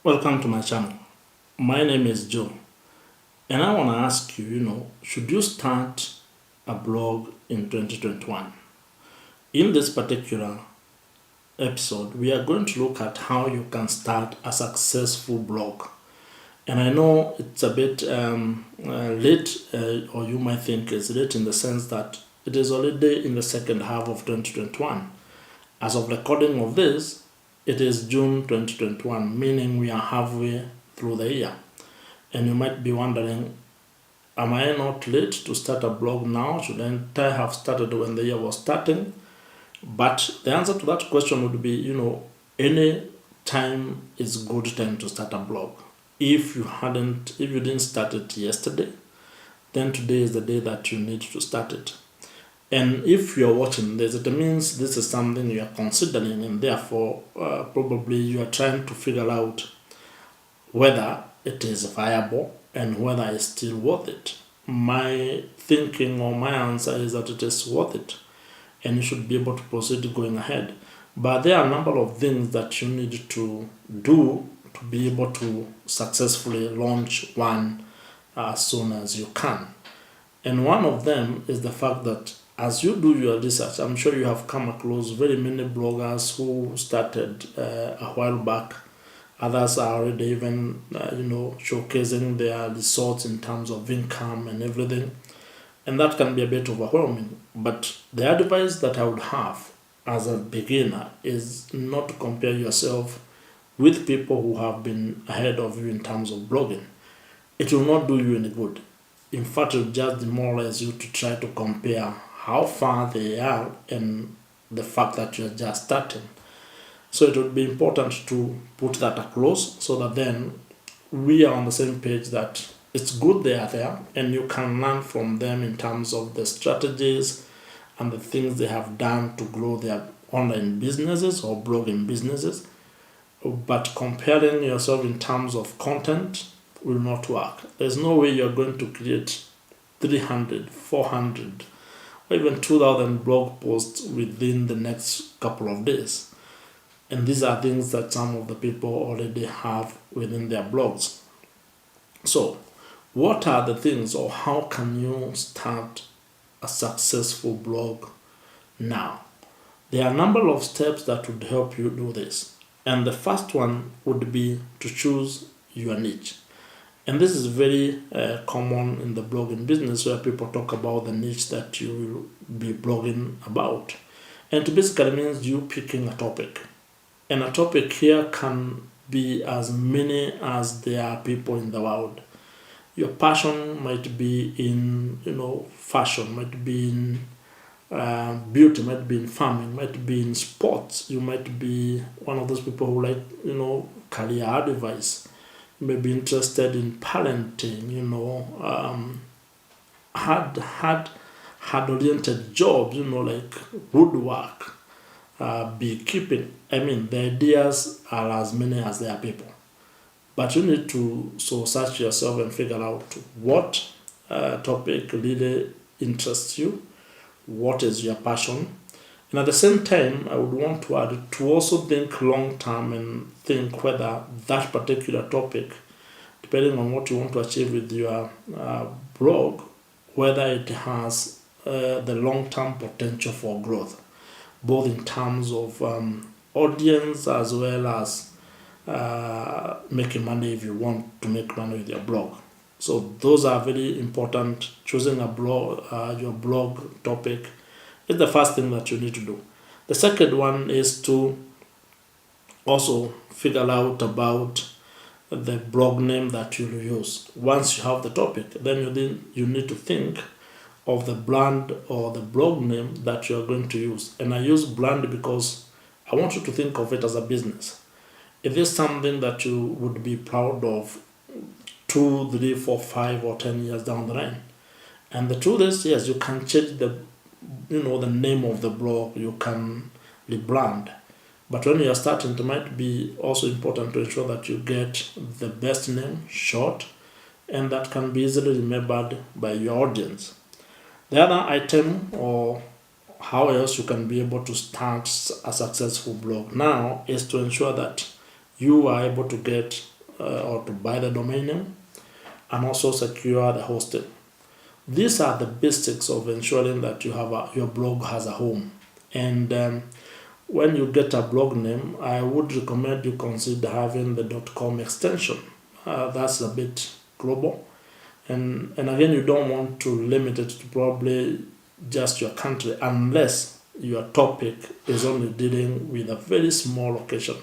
Welcome to my channel. My name is Joe, and I want to ask you, should you start a blog in 2021? In this particular episode, we are going to look at how you can start a successful blog. And I know it's a bit late, or you might think it's late in the sense that it is already in the second half of 2021. As of recording of this, it is June 2021, meaning we are halfway through the year. And you might be wondering, am I not late to start a blog now? Shouldn't I have started when the year was starting? But the answer to that question would be, any time is good time to start a blog. If you didn't start it yesterday, then today is the day that you need to start it. And if you're watching this, it means this is something you are considering, and therefore probably you are trying to figure out whether it is viable and whether it's still worth it. My thinking or my answer is that it is worth it, and you should be able to proceed going ahead. But there are a number of things that you need to do to be able to successfully launch one as soon as you can. And one of them is the fact that as you do your research, I'm sure you have come across very many bloggers who started a while back. Others are already even, showcasing their results in terms of income and everything. And that can be a bit overwhelming. But the advice that I would have as a beginner is not to compare yourself with people who have been ahead of you in terms of blogging. It will not do you any good. In fact, it will just demoralize you to try to compare how far they are and the fact that you're just starting. So it would be important to put that across so that then we are on the same page that it's good they are there and you can learn from them in terms of the strategies and the things they have done to grow their online businesses or blogging businesses. But comparing yourself in terms of content will not work. There's no way you're going to create 300, 400, or even 2,000 blog posts within the next couple of days. And these are things that some of the people already have within their blogs. So, what are the things, or how can you start a successful blog now? There are a number of steps that would help you do this. And the first one would be to choose your niche. And this is very common in the blogging business where people talk about the niche that you will be blogging about. And it basically means you picking a topic. And a topic here can be as many as there are people in the world. Your passion might be in, fashion, might be in beauty, might be in farming, might be in sports. You might be one of those people who like, career advice. You may be interested in parenting, hard-oriented jobs, like woodwork, beekeeping. I mean, the ideas are as many as there are people. But you need to search yourself and figure out what topic really interests you, what is your passion. And at the same time, I would want to add to also think long term and think whether that particular topic, depending on what you want to achieve with your blog, whether it has the long term potential for growth, both in terms of audience as well as making money if you want to make money with your blog. So those are very important. Choosing a blog, your blog topic, is the first thing that you need to do. The second one is to also figure out about the blog name that you will use. Once you have the topic, then you need to think of the brand or the blog name that you are going to use. And I use brand because I want you to think of it as a business. If it's something that you would be proud of 2, 3, 4, 5, or 10 years down the line. And the truth is, yes, you can change the name of the blog, you can rebrand. But when you are starting, it might be also important to ensure that you get the best name, short, and that can be easily remembered by your audience. The other item, or how else you can be able to start a successful blog now, is to ensure that you are able to get or to buy the domain name and also secure the hosting. These are the basics of ensuring that your blog has a home. And when you get a blog name, I would recommend you consider having the .com extension. That's a bit global. And again, you don't want to limit it to probably just your country unless your topic is only dealing with a very small location.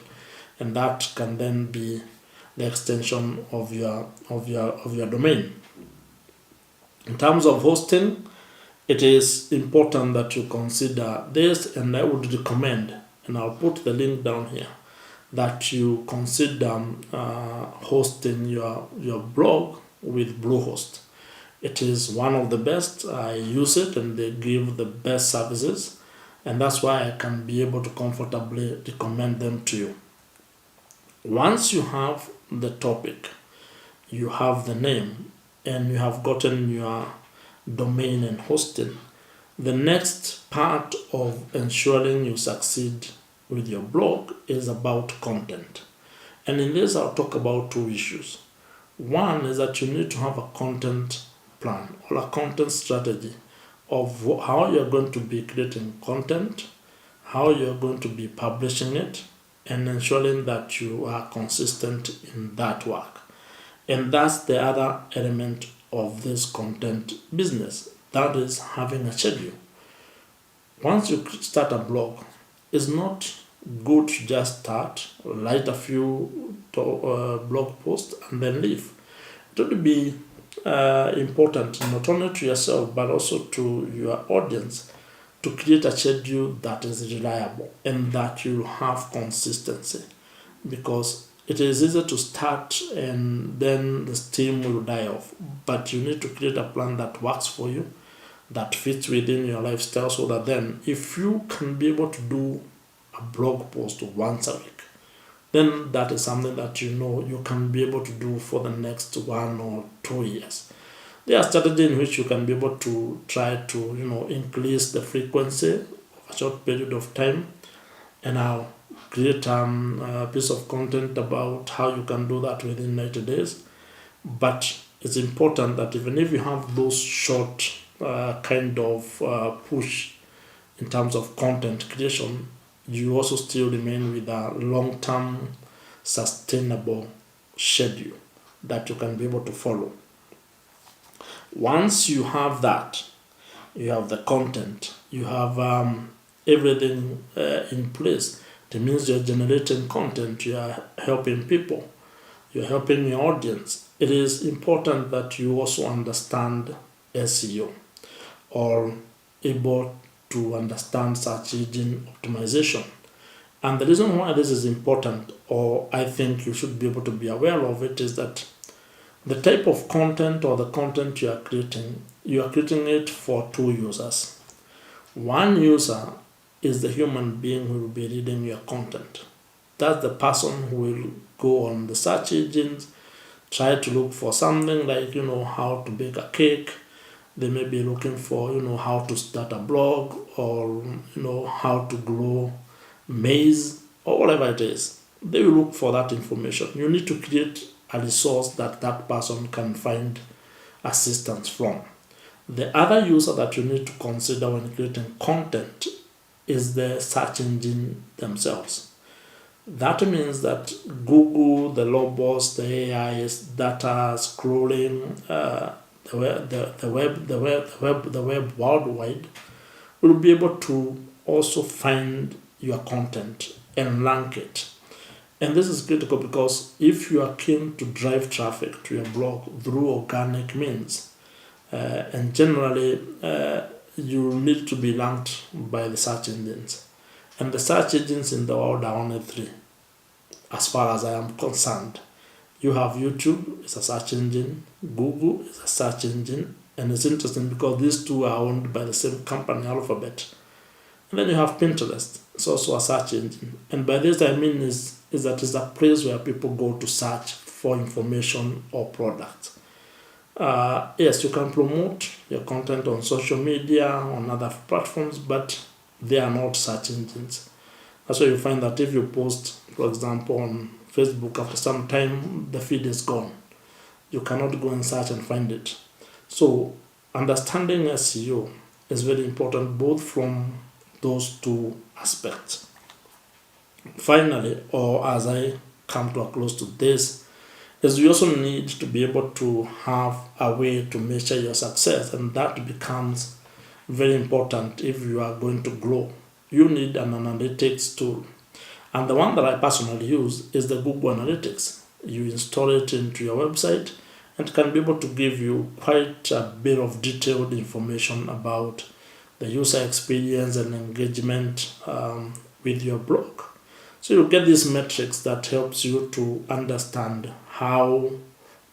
And that can then be the extension of your domain. In terms of hosting, it is important that you consider this, and I would recommend, and I'll put the link down here, that you consider hosting your blog with Bluehost. It is one of the best. I use it and they give the best services, and that's why I can be able to comfortably recommend them to you. Once you have the topic, you have the name, and you have gotten your domain and hosting, the next part of ensuring you succeed with your blog is about content. And in this, I'll talk about two issues. One is that you need to have a content plan or a content strategy of how you're going to be creating content, how you're going to be publishing it, and ensuring that you are consistent in that work. And that's the other element of this content business, that is having a schedule. Once you start a blog, it's not good to just start, write a few blog posts and then leave. It would be important not only to yourself but also to your audience to create a schedule that is reliable and that you have consistency, because it is easy to start and then the steam will die off, but you need to create a plan that works for you, that fits within your lifestyle, so that then if you can be able to do a blog post once a week, then that is something that you know you can be able to do for the next 1 or 2 years. There are strategies in which you can be able to try to increase the frequency of a short period of time, and I'll create a piece of content about how you can do that within 90 days. But it's important that even if you have those short push in terms of content creation, you also still remain with a long-term sustainable schedule that you can be able to follow. Once you have that, you have the content, you have everything in place. It means you're generating content, you are helping people, you're helping your audience. It is important that you also understand SEO or able to understand search engine optimization. And the reason why this is important, or I think you should be able to be aware of it, is that the type of content or the content you are creating it for two users. One user is the human being who will be reading your content. That's the person who will go on the search engines, try to look for something like, how to bake a cake. They may be looking for, how to start a blog, or, how to grow maize, or whatever it is. They will look for that information. You need to create a resource that person can find assistance from. The other user that you need to consider when creating content is the search engine themselves. That means that Google, the Lobos, the AIs, data scrolling, the web worldwide will be able to also find your content and rank it. And this is critical because if you are keen to drive traffic to your blog through organic means, and generally you need to be ranked by the search engines. And the search engines in the world are only 3, as far as I am concerned. You have YouTube, it's a search engine, Google is a search engine, and it's interesting because these two are owned by the same company, Alphabet. And then you have Pinterest, it's also a search engine. And by this I mean is that it's a place where people go to search for information or products. Yes, you can promote your content on social media, on other platforms, but they are not search engines. That's why you find that if you post, for example, on Facebook, after some time, the feed is gone. You cannot go and search and find it. So understanding SEO is very important, both from those two aspects. Finally, or as I come to a close to this, is you also need to be able to have a way to measure your success, and that becomes very important if you are going to grow. You need an analytics tool, and the one that I personally use is the Google Analytics. You install it into your website and can be able to give you quite a bit of detailed information about the user experience and engagement with your blog. So you get these metrics that helps you to understand how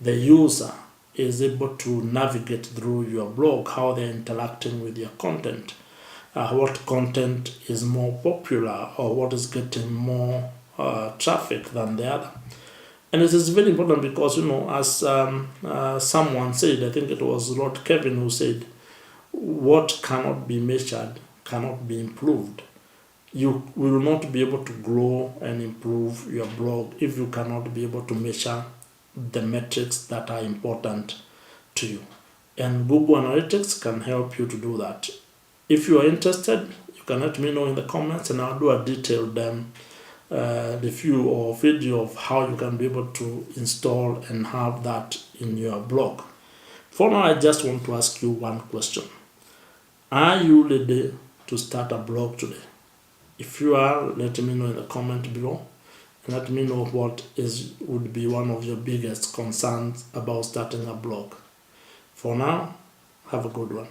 the user is able to navigate through your blog, how they're interacting with your content, what content is more popular or what is getting more traffic than the other. And it is very important because, as someone said, I think it was Lord Kevin who said, what cannot be measured cannot be improved. You will not be able to grow and improve your blog if you cannot be able to measure the metrics that are important to you. And Google Analytics can help you to do that. If you are interested, you can let me know in the comments, and I'll do a detailed review or video of how you can be able to install and have that in your blog. For now, I just want to ask you one question. Are you ready to start a blog today? If you are, let me know in the comment below, and let me know what would be one of your biggest concerns about starting a blog. For now, have a good one.